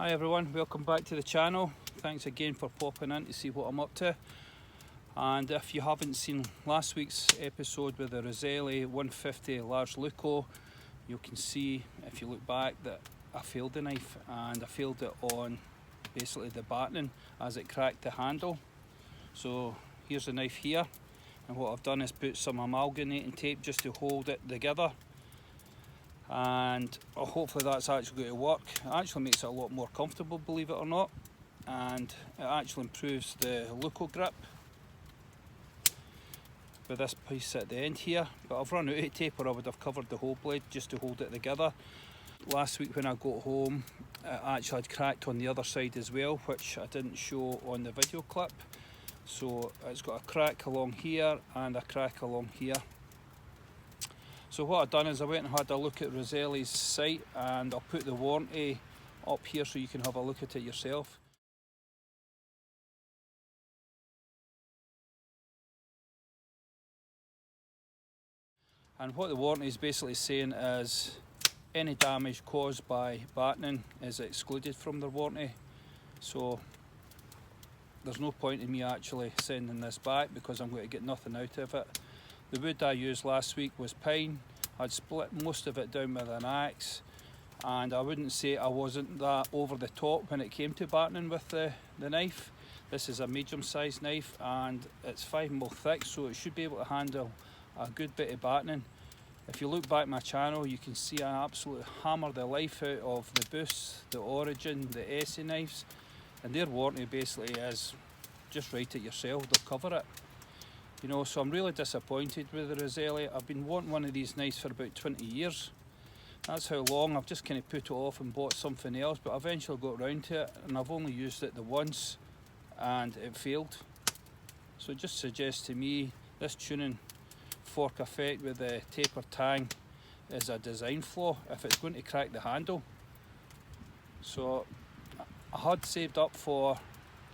Hi everyone, welcome back to the channel. Thanks again for popping in to see what I'm up to. And if you haven't seen last week's episode with the Roselli 150 large Leuku, you can see if you look back that I failed the knife, and I failed it on basically the batoning as it cracked the handle. So here's the knife here, and what I've done is put some amalgamating tape just to hold it together, and hopefully that's actually going to work. It actually makes it a lot more comfortable, believe it or not, and it actually improves the Leuku grip with this piece at the end here. But I've run out of tape, or I would have covered the whole blade just to hold it together. Last week when I got home, it actually had cracked on the other side as well, which I didn't show on the video clip. So it's got a crack along here and a crack along here. So what I've done is I went and had a look at Roselli's site, and I'll put the warranty up here so you can have a look at it yourself. And what the warranty is basically saying is any damage caused by batoning is excluded from the warranty. So there's no point in me actually sending this back because I'm going to get nothing out of it. The wood I used last week was pine. I'd split most of it down with an axe, and I wouldn't say I wasn't that over the top when it came to batoning with the knife. This is a medium sized knife and it's 5mm thick, so it should be able to handle a good bit of batoning. If you look back my channel, you can see I absolutely hammer the life out of the Boost, the Origin, the Essie knives, and their warranty basically is just write it yourself, they'll cover it. You know, so I'm really disappointed with the Roselli. I've been wanting one of these knives for about 20 years. That's how long. I've just kind of put it off and bought something else, but I eventually got round to it, and I've only used it the once and it failed. So it just suggests to me this tuning fork effect with the taper tang is a design flaw if it's going to crack the handle. So I had saved up for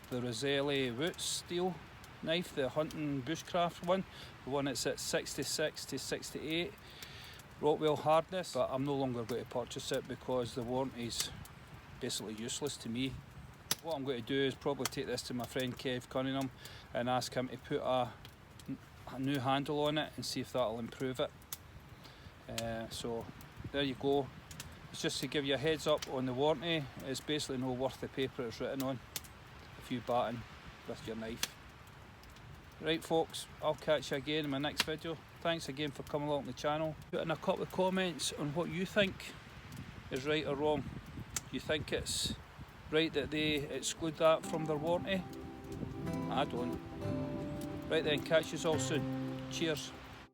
the Roselli root steel knife, the hunting bushcraft one, the one that's at 66 to 68 Rockwell hardness, but I'm no longer going to purchase it because the warranty's basically useless to me. What I'm going to do is probably take this to my friend Kev Cunningham and ask him to put a new handle on it and see if that'll improve it. So there you go. It's just to give you a heads up on the warranty. It's basically no worth the paper it's written on if you baton with your knife. Right folks, I'll catch you again in my next video. Thanks again for coming along the channel. Put in a couple of comments on what you think is right or wrong. Do you think it's right that they exclude that from their warranty? I don't. Right then, catch you all soon. Cheers.